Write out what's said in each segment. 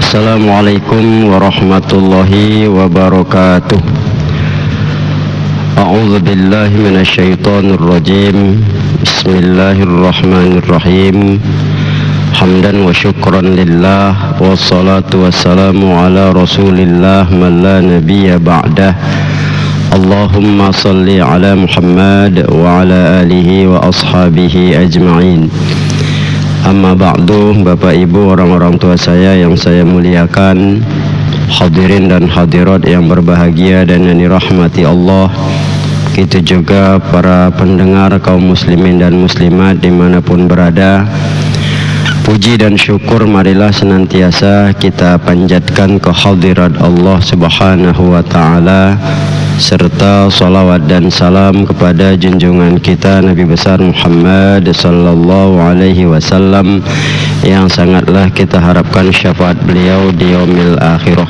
Assalamualaikum warahmatullahi wabarakatuh. A'udzu billahi minasyaitonir rajim. Bismillahirrahmanirrahim. Hamdan wa syukran lillah, wassalatu wassalamu ala rasulillah man la nabiyya ba'dah. Allahumma salli ala Muhammad wa ala alihi wa ashabihi ajma'in. Amma ba'du, Bapak Ibu, orang-orang tua saya yang saya muliakan, hadirin dan hadirat yang berbahagia dan yang dirahmati Allah, itu juga para pendengar kaum muslimin dan muslimat dimanapun berada. Puji dan syukur marilah senantiasa kita panjatkan ke hadirat Allah Subhanahu wa ta'ala, serta salawat dan salam kepada junjungan kita Nabi besar Muhammad sallallahu alaihi wasallam yang sangatlah kita harapkan syafaat beliau di yaumil akhirah.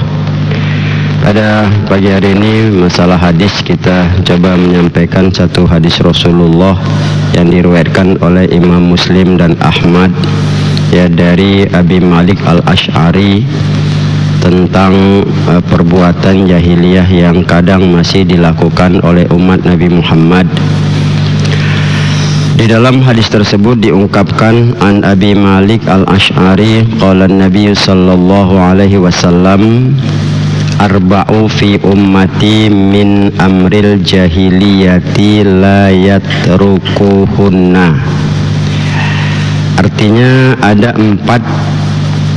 Pada pagi hari ini masalah hadis, kita coba menyampaikan satu hadis Rasulullah yang diriwayatkan oleh Imam Muslim dan Ahmad, ya, dari Abi Malik Al-Asy'ari tentang perbuatan jahiliyah yang kadang masih dilakukan oleh umat Nabi Muhammad. Di dalam hadis tersebut diungkapkan, an Abi Malik Al-Asy'ari qala Nabi sallallahu alaihi wasallam, arba'u fi ummati min amril jahiliyati la yatrukuhunna. Artinya ada 4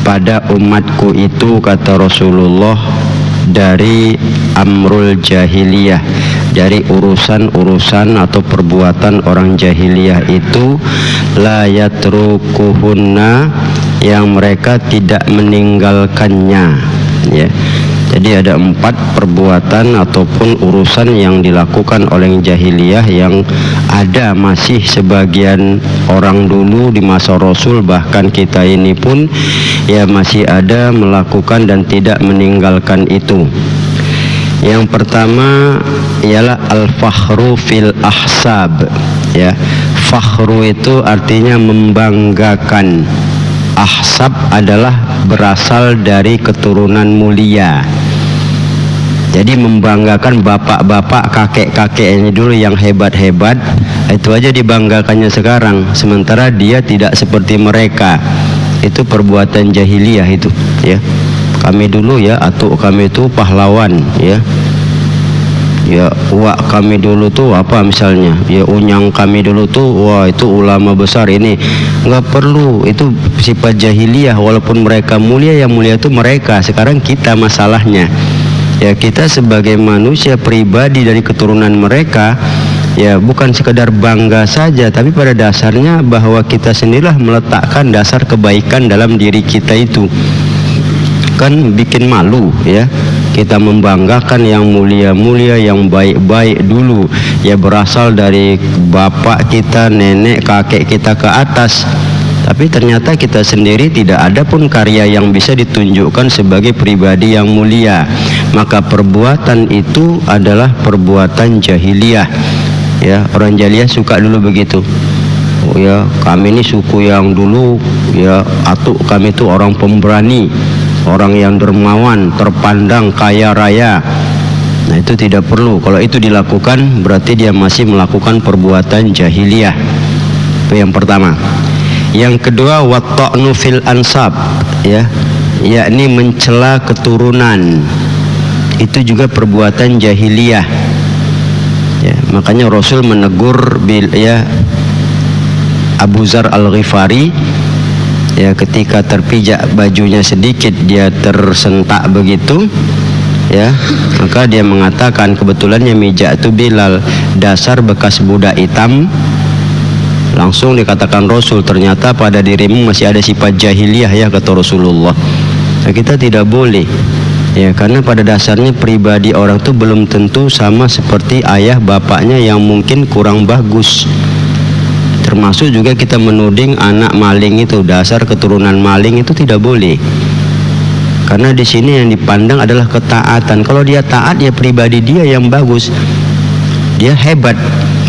pada umatku itu, kata Rasulullah, dari amrul jahiliyah, dari urusan-urusan atau perbuatan orang jahiliyah itu, la yatrukuhunna, yang mereka tidak meninggalkannya, ya. Jadi ada 4 perbuatan ataupun urusan yang dilakukan oleh jahiliyah yang ada masih sebagian orang dulu di masa Rasul, bahkan kita ini pun ya masih ada melakukan dan tidak meninggalkan itu. Yang pertama ialah al-fakhru fil ahsab, ya. Fakhru itu artinya membanggakan. Ahsab adalah berasal dari keturunan mulia. Jadi membanggakan bapak-bapak, kakek-kakeknya dulu yang hebat-hebat, itu aja dibanggakannya sekarang, sementara dia tidak seperti mereka. Itu perbuatan jahiliyah itu, ya. Kami dulu, ya, atuk kami itu pahlawan, ya. Ya, uak kami dulu tuh apa misalnya, ya, unyang kami dulu tuh, wah, itu ulama besar. Ini nggak perlu, itu sifat jahiliyah. Walaupun mereka mulia, yang mulia itu mereka. Sekarang kita masalahnya, ya, kita sebagai manusia pribadi dari keturunan mereka, ya, bukan sekedar bangga saja, tapi pada dasarnya bahwa kita sendirilah meletakkan dasar kebaikan dalam diri kita itu. Kan bikin malu, ya, kita membanggakan yang mulia-mulia, yang baik-baik dulu, ya, berasal dari bapak kita, nenek, kakek kita ke atas. Tapi ternyata kita sendiri tidak ada pun karya yang bisa ditunjukkan sebagai pribadi yang mulia. Maka perbuatan itu adalah perbuatan jahiliyah, ya. Orang jahiliyah suka dulu begitu. Oh, ya, kami ini suku yang dulu, ya, atuk kami itu orang pemberani, orang yang dermawan, terpandang, kaya raya. Nah, itu tidak perlu. Kalau itu dilakukan berarti dia masih melakukan perbuatan jahiliyah. Itu yang pertama. Yang kedua, watta'nu fil ansab, ya, yakni mencela keturunan. Itu juga perbuatan jahiliyah, ya. Makanya Rasul menegur Abu Zar Al-Ghifari, ya, ketika terpijak bajunya sedikit, dia tersentak begitu, ya, maka dia mengatakan, kebetulannya mijak itu Bilal, dasar bekas budak hitam. Langsung dikatakan Rasul, ternyata pada dirimu masih ada sifat jahiliyah, ya, kata Rasulullah. Nah, kita tidak boleh, ya, karena pada dasarnya pribadi orang itu belum tentu sama seperti ayah bapaknya yang mungkin kurang bagus. Termasuk juga kita menuding anak maling itu, dasar keturunan maling, itu tidak boleh. Karena di sini yang dipandang adalah ketaatan. Kalau dia taat, ya pribadi dia yang bagus, dia hebat,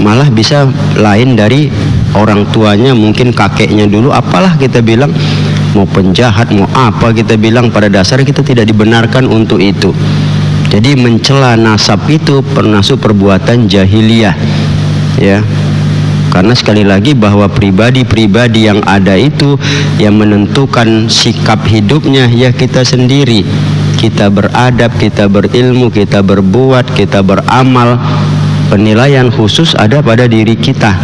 malah bisa lain dari orang tuanya, mungkin kakeknya dulu, apalah kita bilang, mau penjahat, mau apa kita bilang, pada dasar kita tidak dibenarkan untuk itu. Jadi mencela nasab itu termasuk perbuatan jahiliyah, ya. Karena sekali lagi bahwa pribadi-pribadi yang ada itu yang menentukan sikap hidupnya ya kita sendiri. Kita beradab, kita berilmu, kita berbuat, kita beramal. Penilaian khusus ada pada diri kita.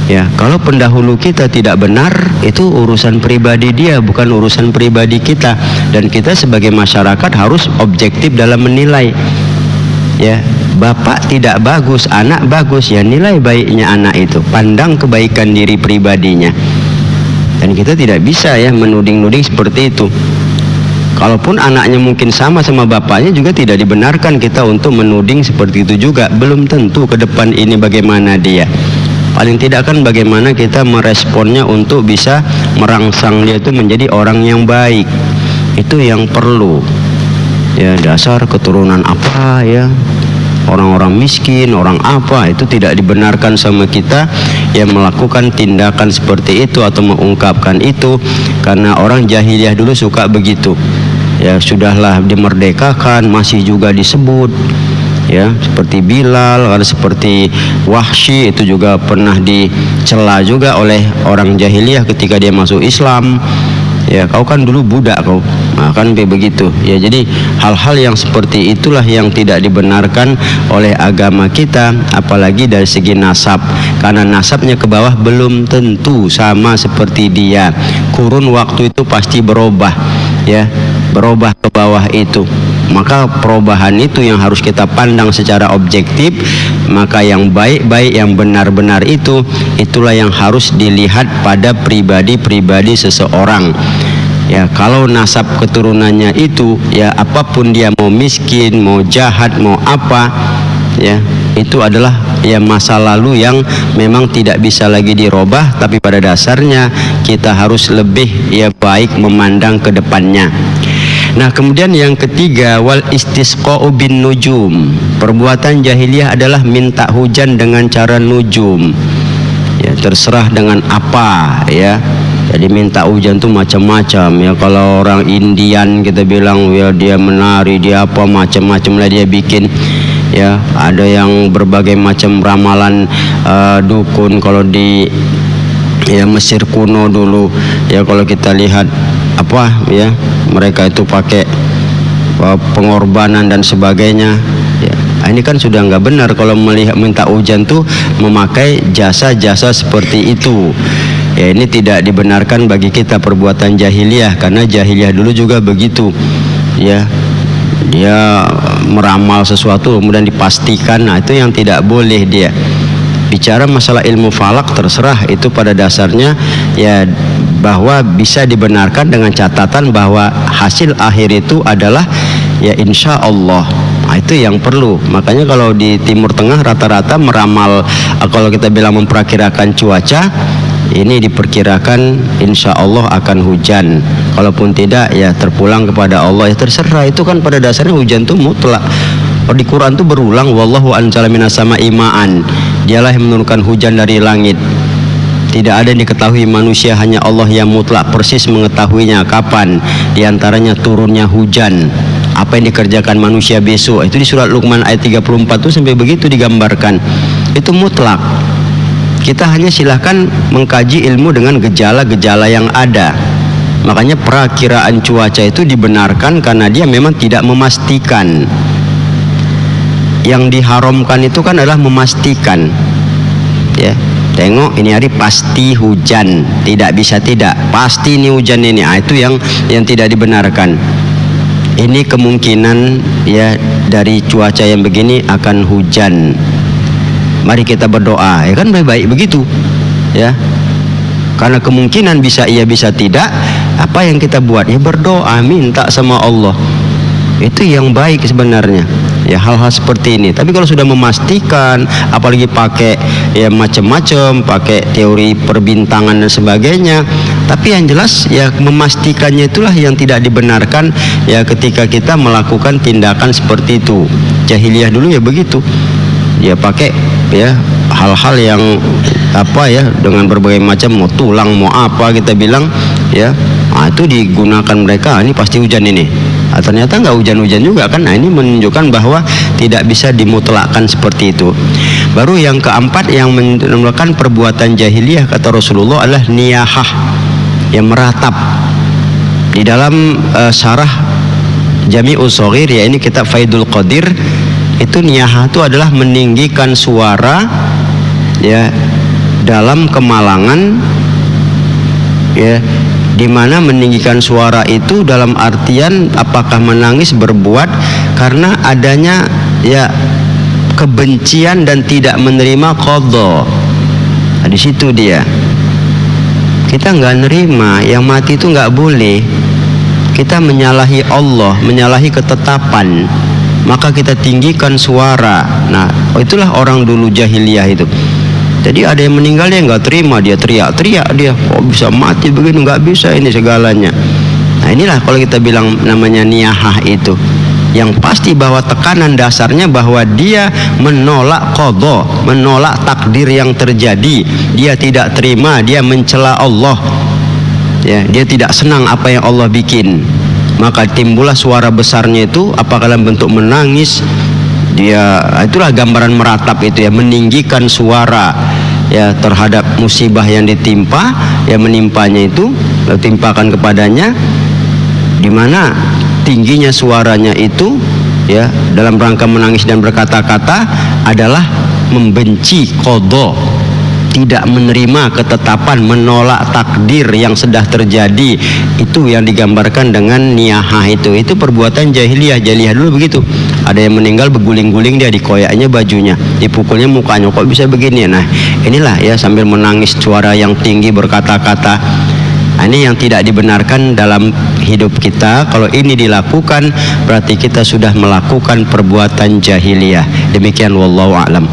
Ya, kalau pendahulu kita tidak benar, itu urusan pribadi dia, bukan urusan pribadi kita. Dan kita sebagai masyarakat harus objektif dalam menilai. Ya, bapak tidak bagus, anak bagus, ya nilai baiknya anak itu, pandang kebaikan diri pribadinya. Dan kita tidak bisa ya menuding-nuding seperti itu. Kalaupun anaknya mungkin sama bapaknya, juga tidak dibenarkan kita untuk menuding seperti itu juga. Belum tentu ke depan ini bagaimana dia. Paling tidak kan bagaimana kita meresponnya untuk bisa merangsang dia itu menjadi orang yang baik. Itu yang perlu. Ya, dasar keturunan apa ya, orang-orang miskin, orang apa, itu tidak dibenarkan sama kita yang melakukan tindakan seperti itu atau mengungkapkan itu. Karena orang jahiliyah dulu suka begitu. Ya, sudahlah dimerdekakan masih juga disebut. Ya, seperti Bilal, ada seperti Wahsy, itu juga pernah dicela juga oleh orang jahiliyah ketika dia masuk Islam. Ya, kau kan dulu budak kau. Nah, kan begitu. Ya, jadi hal-hal yang seperti itulah yang tidak dibenarkan oleh agama kita, apalagi dari segi nasab. Karena nasabnya ke bawah belum tentu sama seperti dia. Kurun waktu itu pasti berubah, ya. Berubah ke bawah itu. Maka perubahan itu yang harus kita pandang secara objektif. Maka yang baik-baik, yang benar-benar itu, itulah yang harus dilihat pada pribadi-pribadi seseorang. Ya, kalau nasab keturunannya itu, ya apapun dia, mau miskin, mau jahat, mau apa, ya itu adalah ya masa lalu yang memang tidak bisa lagi dirubah. Tapi pada dasarnya kita harus lebih ya baik memandang ke depannya. Nah, kemudian yang ketiga, wal istisqa'u bin nujum. Perbuatan jahiliyah adalah minta hujan dengan cara nujum. Ya, terserah dengan apa ya. Jadi minta hujan tuh macam-macam ya. Kalau orang Indian kita bilang ya dia menari, dia apa macam-macam lah dia bikin. Ya, ada yang berbagai macam ramalan dukun. Kalau di ya Mesir kuno dulu ya, kalau kita lihat apa ya, mereka itu pakai pengorbanan dan sebagainya ya. Ini kan sudah nggak benar kalau melihat minta hujan tuh memakai jasa-jasa seperti itu ya. Ini tidak dibenarkan bagi kita, perbuatan jahiliyah. Karena jahiliyah dulu juga begitu ya, dia meramal sesuatu kemudian dipastikan. Nah, itu yang tidak boleh dia. Bicara masalah ilmu falak terserah, itu pada dasarnya ya bahwa bisa dibenarkan dengan catatan bahwa hasil akhir itu adalah ya insya Allah. Nah, itu yang perlu. Makanya kalau di Timur Tengah rata-rata meramal, kalau kita bilang memperkirakan cuaca, ini diperkirakan insya Allah akan hujan. Kalaupun tidak ya terpulang kepada Allah, ya terserah. Itu kan pada dasarnya hujan itu mutlak. Di Quran itu berulang, wallahu anzala minas sama'i ma'an. Dialah yang menurunkan hujan dari langit. Tidak ada yang diketahui manusia, hanya Allah yang mutlak persis mengetahuinya kapan di antaranya turunnya hujan. Apa yang dikerjakan manusia besok, itu di surat Luqman ayat 34 itu sampai begitu digambarkan. Itu mutlak. Kita hanya silahkan mengkaji ilmu dengan gejala-gejala yang ada. Makanya perakiraan cuaca itu dibenarkan karena dia memang tidak memastikan. Yang diharamkan itu kan adalah memastikan. Ya. Tengok ini hari pasti hujan, tidak bisa tidak, pasti ini hujan ini. Ah, itu yang tidak dibenarkan. Ini kemungkinan ya dari cuaca yang begini akan hujan. Mari kita berdoa, ya kan baik-baik begitu, ya. Karena kemungkinan bisa iya bisa tidak. Apa yang kita buat? Ya berdoa, minta sama Allah. Itu yang baik sebenarnya. Ya hal-hal seperti ini. Tapi kalau sudah memastikan, apalagi pakai ya macam-macam, pakai teori perbintangan dan sebagainya. Tapi yang jelas ya memastikannya itulah yang tidak dibenarkan ya ketika kita melakukan tindakan seperti itu. Jahiliyah dulu ya begitu. Dia pakai ya hal-hal yang apa ya dengan berbagai macam, mau tulang mau apa kita bilang ya Nah, itu digunakan mereka, ini pasti hujan ini. Nah, ternyata nggak hujan-hujan juga kan. Nah, ini menunjukkan bahwa tidak bisa dimutlakkan seperti itu. Baru yang keempat yang menunjukkan perbuatan jahiliyah kata Rasulullah adalah niyahah, yang meratap. Di dalam syarah Jami'us Shaghir, ya ini kitab Faidul Qadir, itu niyahah itu adalah meninggikan suara ya dalam kemalangan, ya, dimana meninggikan suara itu dalam artian apakah menangis berbuat karena adanya ya kebencian dan tidak menerima qadha. Nah, di situ dia kita nggak nerima, yang mati itu nggak boleh. Kita menyalahi Allah, menyalahi ketetapan, maka kita tinggikan suara. Nah, itulah orang dulu jahiliyah itu. Jadi ada yang meninggal dia nggak terima, dia teriak-teriak, dia kok bisa mati begini, nggak bisa ini segalanya. Nah, inilah kalau kita bilang namanya niyahah itu, yang pasti bahwa tekanan dasarnya bahwa dia menolak qadha, menolak takdir yang terjadi, dia tidak terima, dia mencela Allah, ya, dia tidak senang apa yang Allah bikin, maka timbullah suara besarnya itu apakah dalam bentuk menangis. Dia itulah gambaran meratap itu, ya, meninggikan suara ya terhadap musibah yang ditimpa, yang menimpanya itu, timpakan kepadanya, di mana tingginya suaranya itu ya dalam rangka menangis dan berkata-kata adalah membenci qadha, tidak menerima ketetapan, menolak takdir yang sudah terjadi. Itu yang digambarkan dengan niyahah itu. Itu perbuatan jahiliyah. Jahiliyah dulu begitu. Ada yang meninggal berguling-guling, dia dikoyaknya bajunya, dipukulnya mukanya, kok bisa begini. Nah, inilah ya sambil menangis, suara yang tinggi, berkata-kata. Nah, ini yang tidak dibenarkan dalam hidup kita. Kalau ini dilakukan berarti kita sudah melakukan perbuatan jahiliyah. Demikian wallahu a'lam.